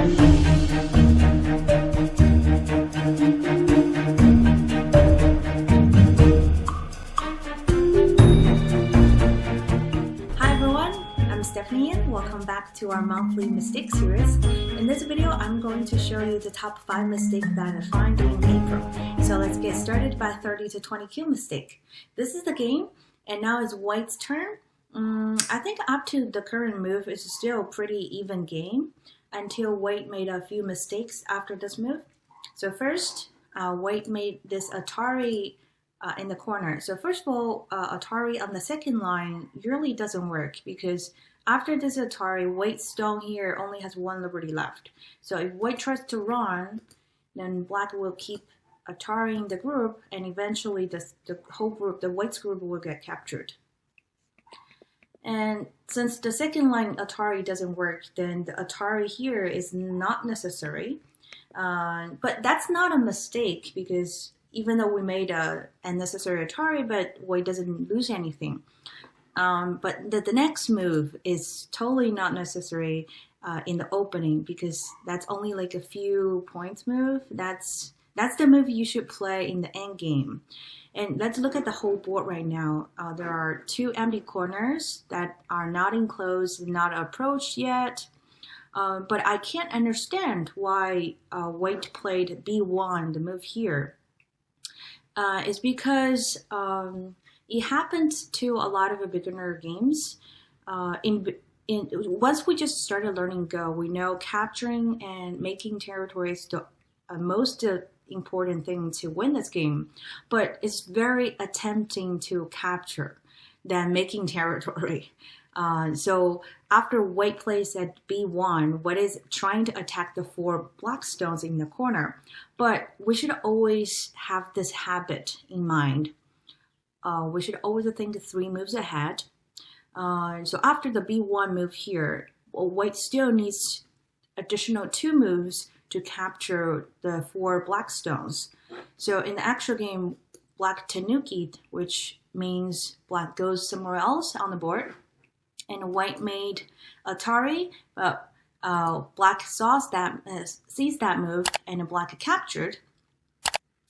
Welcome back to our monthly mistake series. In this video, I'm going to show you the top 5 mistakes that I find during April. So let's get started by 30 to 20 Q mistake. This is the game, and now it's White's turn. I think up to the current move, it's still a pretty even game until White made a few mistakes after this move. So first, White made this Atari in the corner. So first of all, Atari on the second line really doesn't work because after this Atari, White's stone here only has 1 liberty left. So if White tries to run, then Black will keep Atari in the group, and eventually the whole group, the White's group, will get captured. And since the second line Atari doesn't work, then the Atari here is not necessary. But that's not a mistake because even though we made a unnecessary Atari, but White doesn't lose anything. But the next move is totally not necessary in the opening because that's only like a few points move. That's the move you should play in the end game. And let's look at the whole board right now. There are 2 empty corners that are not enclosed, not approached yet. But I can't understand why White played B1, the move here. It's because it happens to a lot of beginner games. Once we just started learning Go, we know capturing and making territory is the most important thing to win this game. But it's very tempting to capture than making territory. So after White plays at B1, White is trying to attack the 4 black stones in the corner. But we should always have this habit in mind. We should always think 3 moves ahead. So after the B1 move here, White still needs additional 2 moves to capture the 4 black stones. So in the actual game, Black tanukied, which means Black goes somewhere else on the board. And White made Atari, but Black sees that move, and Black captured.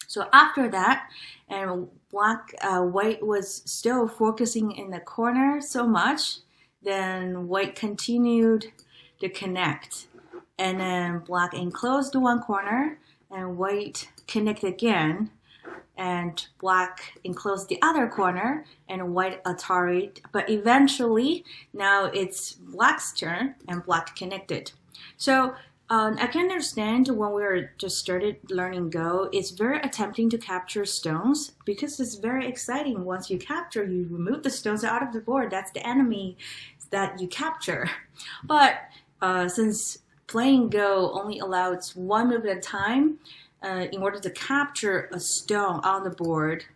So after that, and White was still focusing in the corner so much, then White continued to connect. And then Black enclosed 1 corner, and White connected again. And Black enclosed the other corner, and White Atari. But eventually, now it's Black's turn, and Black connected. So I can understand when we just started learning Go, it's very tempting to capture stones because it's very exciting. Once you capture, you remove the stones out of the board. That's the enemy that you capture. But since playing Go only allows 1 move at a time, in order to capture a stone on the board,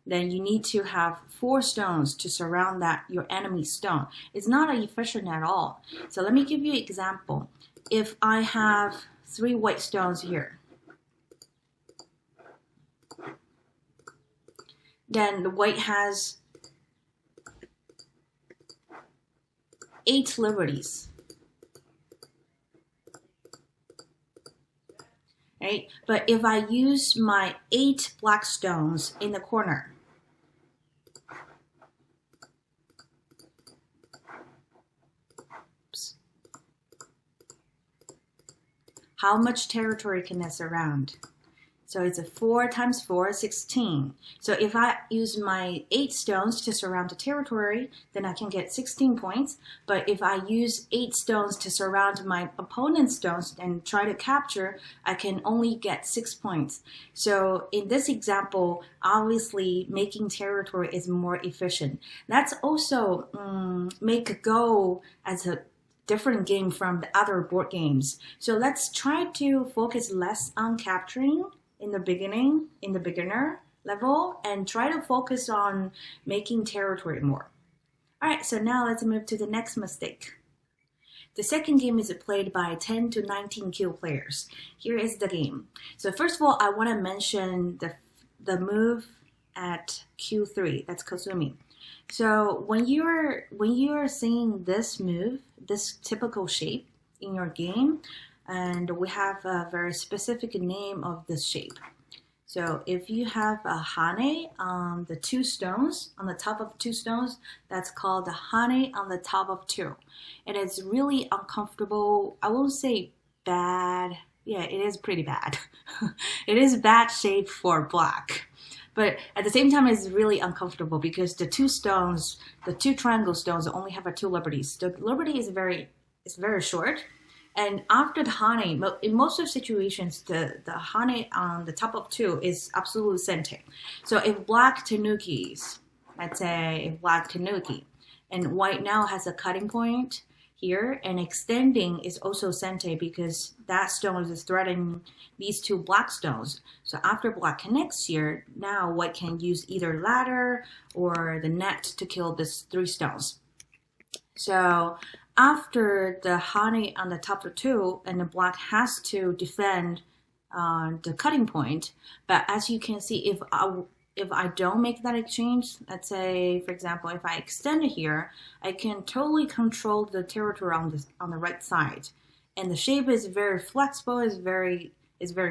then you need to have 4 stones to surround your enemy stone. It's not efficient at all. So let me give you an example. If I have 3 white stones here, then the White has 8 liberties. Right? But if I use my 8 black stones in the corner, how much territory can I surround? So it's a 4 times 4, 16. So if I use my 8 stones to surround the territory, then I can get 16 points. But if I use 8 stones to surround my opponent's stones and try to capture, I can only get 6 points. So in this example, obviously making territory is more efficient. That's also make Go as a different game from the other board games. So let's try to focus less on capturing in the beginning, in the beginner level, and try to focus on making territory more. All right, so now let's move to the next mistake. The second game is played by 10 to 19 Kyu players. Here is the game. So first of all, I want to mention the move at Q3, that's Kosumi. So when you're seeing this move, this typical shape in your game, and we have a very specific name of this shape. So if you have a hane on the two stones, on the top of two stones, that's called the hane on the top of two. And it's really uncomfortable. I won't say bad. Yeah, it is pretty bad. It is bad shape for black. But at the same time, it's really uncomfortable because the two stones, the two triangle stones only have two liberties. The liberty is very short. And after the hane, in most of the situations, the hane on the top of two is absolute sente. So if black tanukis, let's say if black tanuki, and white now has a cutting point here, and extending is also sente because that stone is threading these two black stones. So after black connects here, now white can use either ladder or the net to kill these three stones. So after the hane on the top of two, and the black has to defend the cutting point. But as you can see, if I don't make that exchange, let's say, for example, if I extend it here, I can totally control the territory on the right side. And the shape is very flexible, is very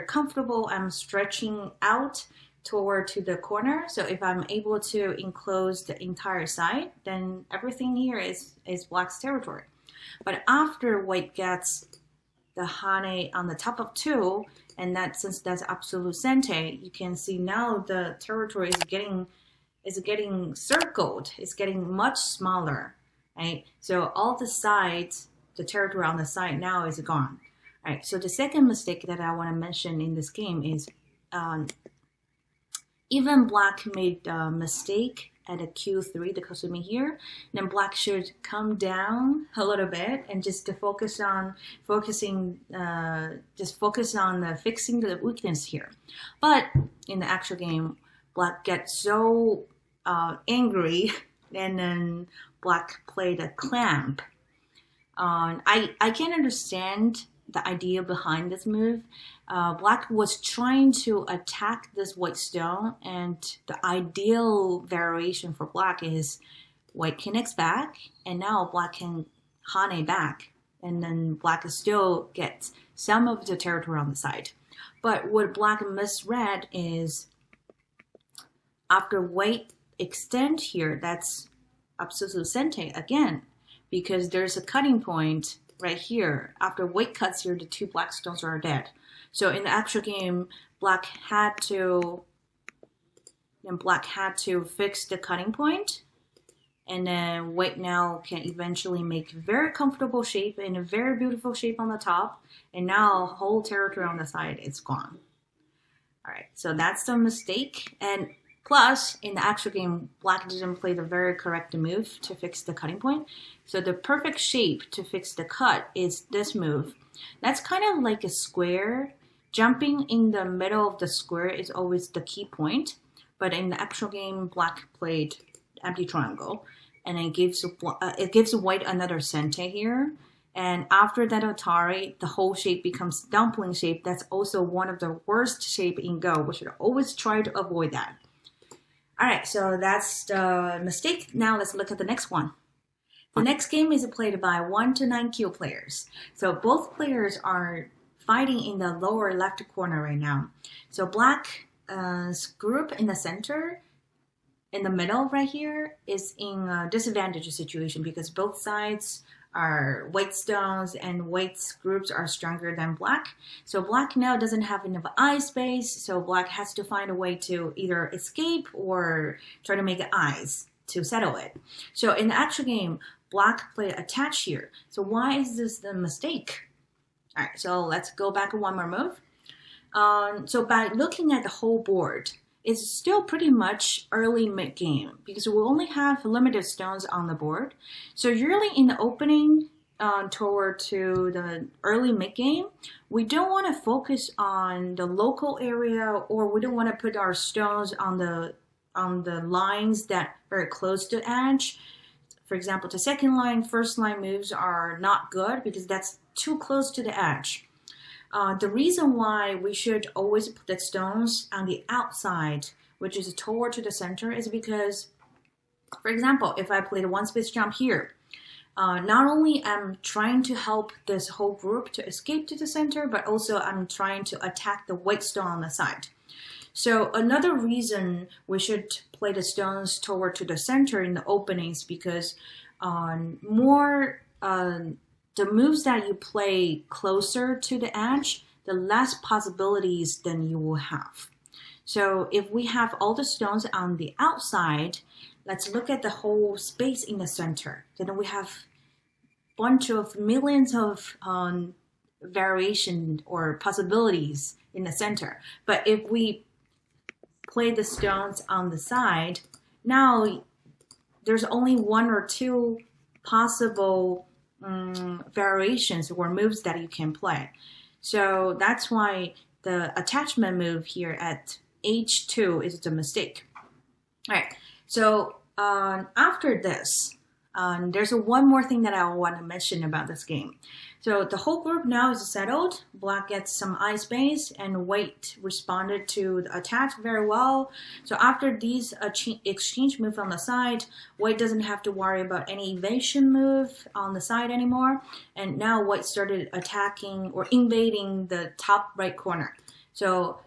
comfortable. I'm stretching out toward to the corner. So if I'm able to enclose the entire side, then everything here is black's territory. But after white gets the hane on the top of two, and that since that's absolute sente, you can see now the territory is getting circled. It's getting much smaller, right? So all the sides, the territory on the side now is gone. All right. So the second mistake that I want to mention in this game is even black made a mistake at a Q3, the Kasumi here, then black should come down a little bit and just to focus on fixing the weakness here. But in the actual game, black gets so angry, and then black played a clamp. I can understand the idea behind this move. Black was trying to attack this white stone, and the ideal variation for black is white connects back, and now black can hane back, and then black still gets some of the territory on the side. But what black misread is after white extend here, that's absolute sente again, because there's a cutting point right here. After white cuts here, the two black stones are dead. So in the actual game, black had to fix the cutting point, and then white now can eventually make very comfortable shape and a very beautiful shape on the top, and now whole territory on the side is gone. All right, so that's the mistake. And plus, in the actual game, black didn't play the very correct move to fix the cutting point. So the perfect shape to fix the cut is this move. That's kind of like a square. Jumping in the middle of the square is always the key point. But in the actual game, black played empty triangle, and it gives white another sente here. And after that Atari, the whole shape becomes dumpling shape. That's also one of the worst shape in Go. We should always try to avoid that. All right, so that's the mistake. Now let's look at the next one. The next game is played by 1 to 9 Kyu players. So both players are fighting in the lower left corner right now. So black's group in the center, in the middle right here, is in a disadvantaged situation because both sides are white stones and white's groups are stronger than black. So black now doesn't have enough eye space, so black has to find a way to either escape or try to make eyes to settle it. So in the actual game, black played attach here. So why is this the mistake? All right, so let's go back one more move. So by looking at the whole board, it's still pretty much early mid-game because we only have limited stones on the board. So usually in the opening toward to the early mid-game, we don't want to focus on the local area, or we don't want to put our stones on the lines that are very close to the edge. For example, the second line, first line moves are not good because that's too close to the edge. The reason why we should always put the stones on the outside, which is toward to the center, is because, for example, if I played a one space jump here, not only I'm trying to help this whole group to escape to the center, but also I'm trying to attack the white stone on the side. So another reason we should play the stones toward to the center in the openings, because more the moves that you play closer to the edge, the less possibilities then you will have. So if we have all the stones on the outside, let's look at the whole space in the center. Then we have a bunch of millions of variation or possibilities in the center. But if we play the stones on the side, now there's only one or two possible variations or moves that you can play. So that's why the attachment move here at H2 is the mistake. All right, so after this, there's one more thing that I want to mention about this game. So the whole group now is settled. Black gets some ice base, and white responded to the attack very well. So after these exchange move on the side, white doesn't have to worry about any evasion move on the side anymore. And now white started attacking or invading the top right corner. So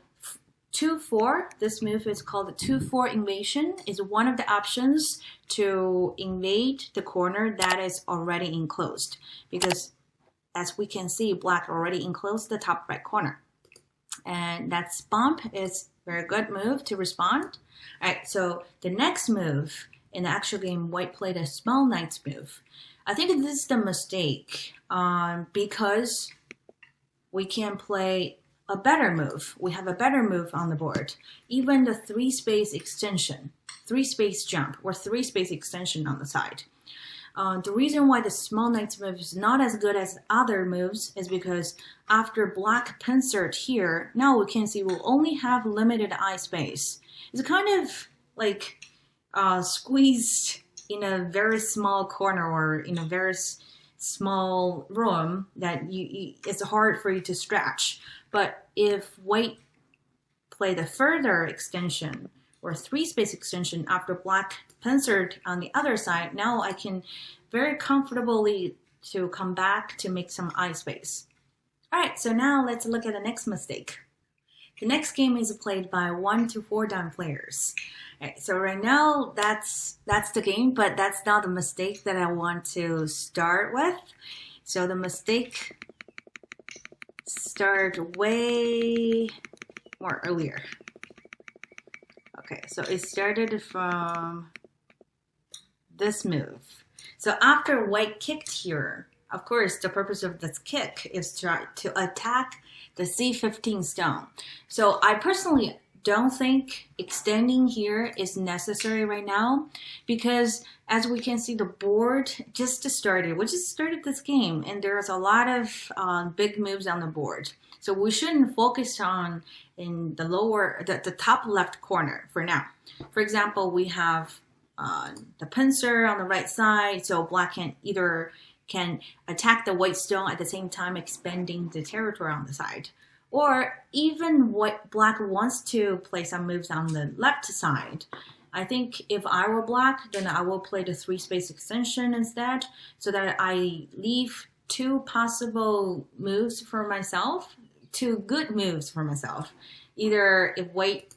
2-4, this move is called the 2-4 invasion, is one of the options to invade the corner that is already enclosed, because as we can see, black already enclosed the top right corner. And that bump is a very good move to respond. All right, so the next move in the actual game, white played a small knights move. I think this is the mistake because we can play a better move. We have a better move on the board. Even the 3-space extension, 3-space jump, or 3-space extension on the side. The reason why the small knights move is not as good as other moves is because after black pincered here, now we can see we'll only have limited eye space. It's kind of like squeezed in a very small corner or in a very small room that it's hard for you to stretch. But if white play the further extension or 3-space extension after black pincered on the other side, now I can very comfortably to come back to make some eye space. All right, so now let's look at the next mistake. The next game is played by 1 to 4 down players. All right, so right now that's the game, but that's not the mistake that I want to start with. So the mistake start way more earlier. Okay, so it started from this move. So after white kicked here, of course, the purpose of this kick is to attack the C15 stone. So I personally don't think extending here is necessary right now, because as we can see, the board just started. We just started this game, and there's a lot of big moves on the board. So we shouldn't focus on in the the top left corner for now. For example, we have the pincer on the right side, so black can attack the white stone at the same time expanding the territory on the side. Or even what black wants to play some moves on the left side. I think if I were black, then I will play the 3-space extension instead, so that I leave 2 possible moves for myself, 2 good moves for myself. Either if white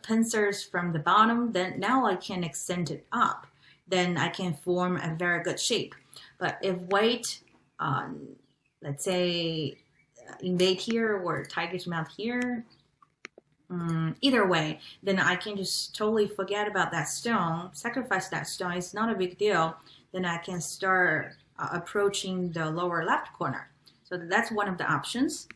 pincers from the bottom, then now I can extend it up. Then I can form a very good shape. But if white, let's say, invade here or tiger's mouth here, either way, then I can just totally forget about that stone, sacrifice that stone. It's not a big deal. Then I can start approaching the lower left corner. So that's one of the options.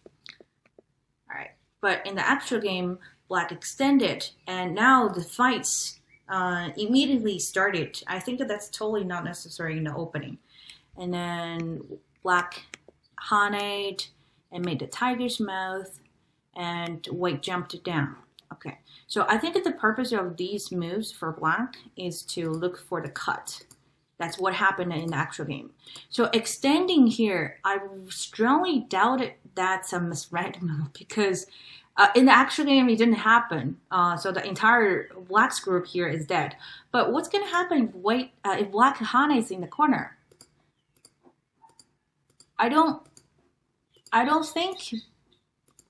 All right, but in the actual game, black extended, and now the fights immediately started. I think that's totally not necessary in the opening. And then black haned and made the tiger's mouth, and white jumped down. Okay, so I think that the purpose of these moves for black is to look for the cut. That's what happened in the actual game. So extending here, I strongly doubted that's a misread move, because in the actual game it didn't happen. So the entire black's group here is dead. But what's going to happen if black Hana is in the corner? I don't think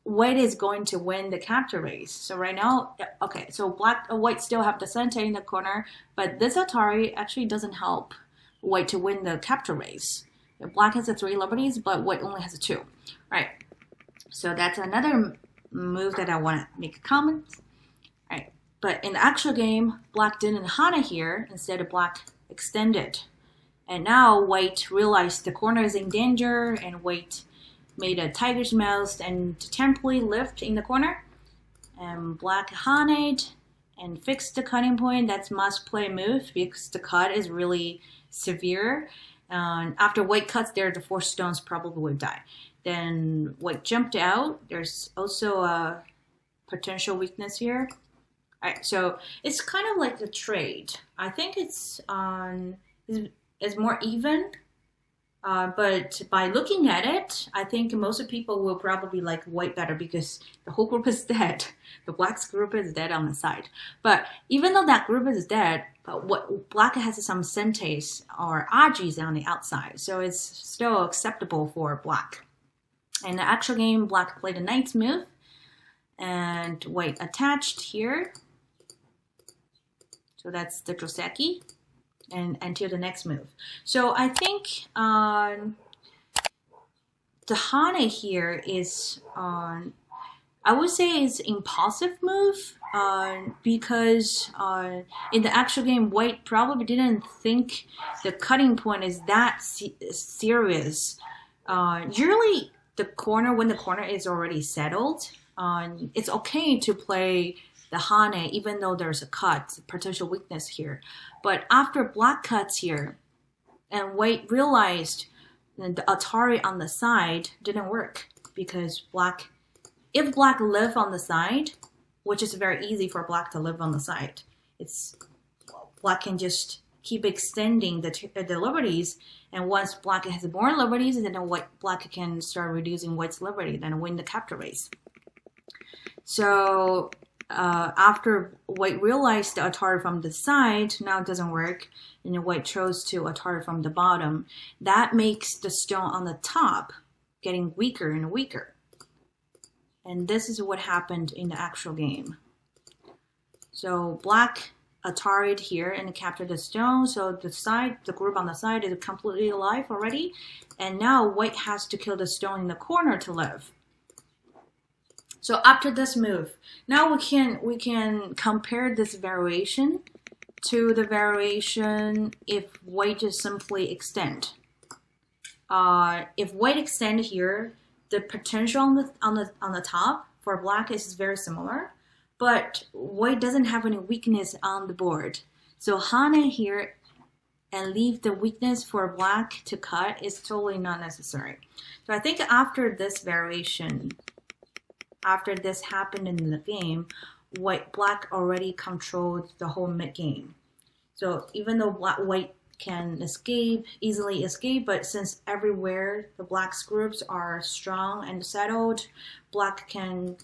white is going to win the capture race. So right now, okay, so white still have the center in the corner, but this Atari actually doesn't help white to win the capture race. Black has the 3 liberties, but white only has a 2. Right. So that's another move that I want to make a comment. Right. But in the actual game, black didn't Hana here. Instead, of black extended. And now white realized the corner is in danger, and white made a tiger's mouth and temporarily lived in the corner. And black Hana'd and fixed the cutting point. That's must play move because the cut is really severe. After white cuts there, the 4 stones probably would die. Then white jumped out. There's also a potential weakness here. All right, so it's kind of like the trade. I think it's more even. But by looking at it, I think most people will probably like white better because the whole group is dead. The black's group is dead on the side. But even though that group is dead, but what black has some sentes or ajis on the outside, so it's still acceptable for black. In the actual game, black played a knight's move, and white attached here. So that's the Joseki. And until the next move. So I think the Hane here is I would say it's impulsive move because in the actual game, white probably didn't think the cutting point is that serious. Usually when the corner is already settled, it's okay to play the Hane, even though there's a cut, potential weakness here. But after black cuts here, and white realized that the Atari on the side didn't work because if black live on the side, which is very easy for black to live on the side, black can just keep extending the liberties, and once black has more liberties, then black can start reducing white's liberty, then win the capture race. So after white realized the Atari from the side now it doesn't work, and white chose to Atari from the bottom, that makes the stone on the top getting weaker and weaker. And this is what happened in the actual game. So black Atari'd here and captured the stone, so the group on the side is completely alive already, and now white has to kill the stone in the corner to live. So after this move, now we can compare this variation to the variation if white just simply extend. If white extend here, the potential on the top for black is very similar, but white doesn't have any weakness on the board. So Hane here and leave the weakness for black to cut is totally not necessary. So I think after this variation, after this happened in the game, black already controlled the whole mid game. So even though white can easily escape, but since everywhere the black's groups are strong and settled, black can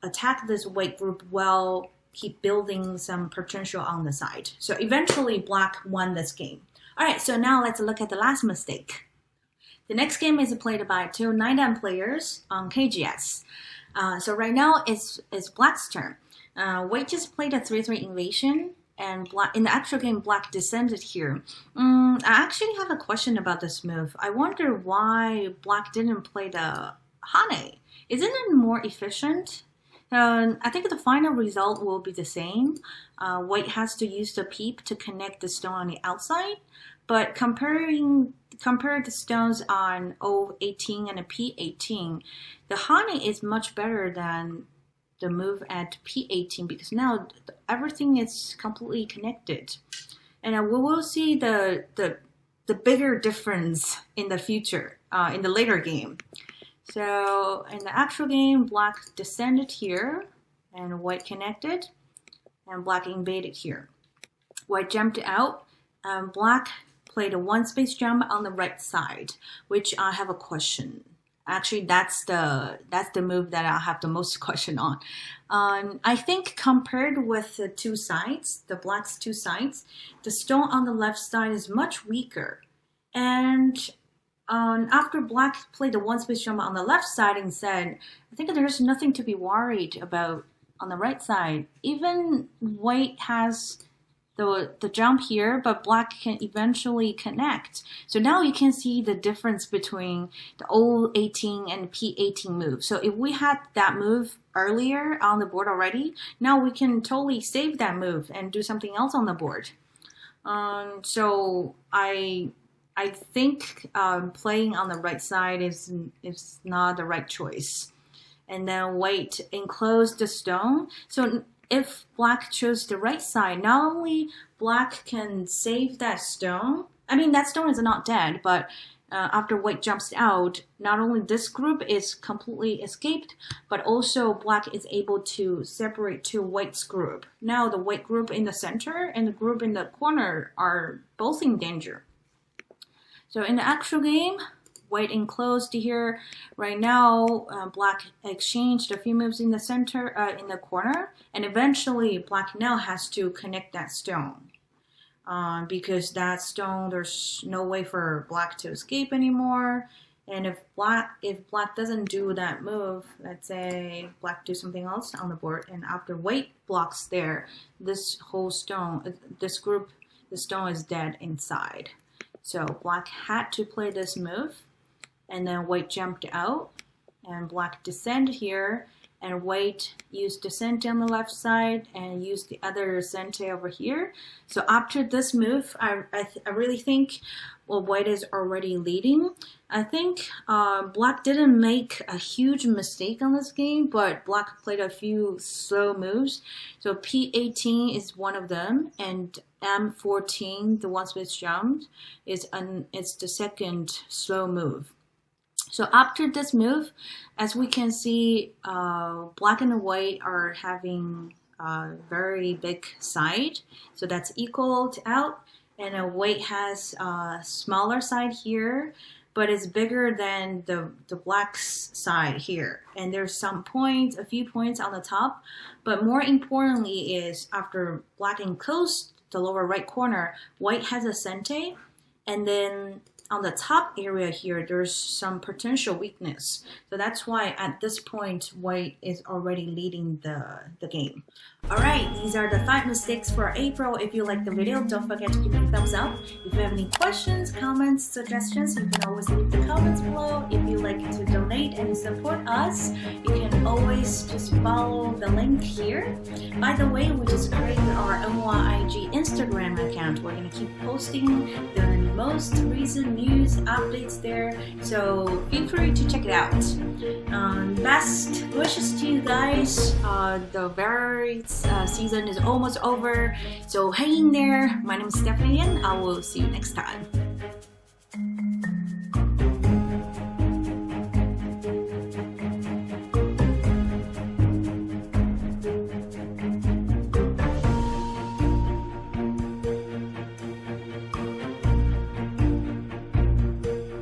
attack this white group while keep building some potential on the side. So eventually black won this game. All right, so now let's look at the last mistake. The next game is played by 2 9-dan players on KGS. So right now it's black's turn. White just played a 3-3 invasion, and in the actual game, black descended here. I actually have a question about this move. I wonder why black didn't play the Hane. Isn't it more efficient? I think the final result will be the same. White has to use the peep to connect the stone on the outside, but compare the stones on O18 and a P18, the Hane is much better than the move at P18 because now everything is completely connected, and we will see the bigger difference in the future in the later game. So in the actual game, black descended here, and white connected, and black invaded here. White jumped out, and black played a 1-space jump on the right side, which I have a question. Actually, that's the move that I have the most question on. I think compared with the two sides, the black's two sides, the stone on the left side is much weaker, and After black played the one space jump on the left side and said, I think there's nothing to be worried about on the right side. Even white has the jump here, but black can eventually connect. So now you can see the difference between the O18 and P18 move. So if we had that move earlier on the board already, now we can totally save that move and do something else on the board. So I think playing on the right side is not the right choice. And then white enclose the stone. So if black chose the right side, not only black can save that stone, I mean that stone is not dead, but after white jumps out, not only this group is completely escaped, but also black is able to separate to white's group. Now the white group in the center and the group in the corner are both in danger. So in the actual game, white enclosed here. Right now, black exchanged a few moves in the center, in the corner, and eventually black now has to connect that stone. Because that stone, there's no way for black to escape anymore. And if black doesn't do that move, let's say black do something else on the board, and after white blocks there, this whole stone, this group, the stone is dead inside. So black had to play this move. And then white jumped out, and black descended here, and white used descent on the left side and used the other descent over here. So after this move, I really think, well, white is already leading. I think black didn't make a huge mistake on this game, but black played a few slow moves. So P18 is one of them, and M14, the one space jump, it's the second slow move. So after this move, as we can see, black and white are having a very big side. So that's equaled out. And white has a smaller side here, but it's bigger than the black's side here. And there's some points, a few points on the top. But more importantly is after black enclosed the lower right corner, white has a sente. And then on the top area here, there's some potential weakness. So that's why at this point, white is already leading the game. All right, these are the 5 mistakes for April. If you like the video, don't forget to give me a thumbs up. If you have any questions, comments, suggestions, you can always leave the comments below. If you like to donate and support us, you can always just follow the link here. By the way, we just created our NYIG Instagram account. We're gonna keep posting the most recent news updates there, so feel free to check it out. Best wishes to you guys. The very season is almost over, so hang in there. My name is Stephanie and I will see you next time.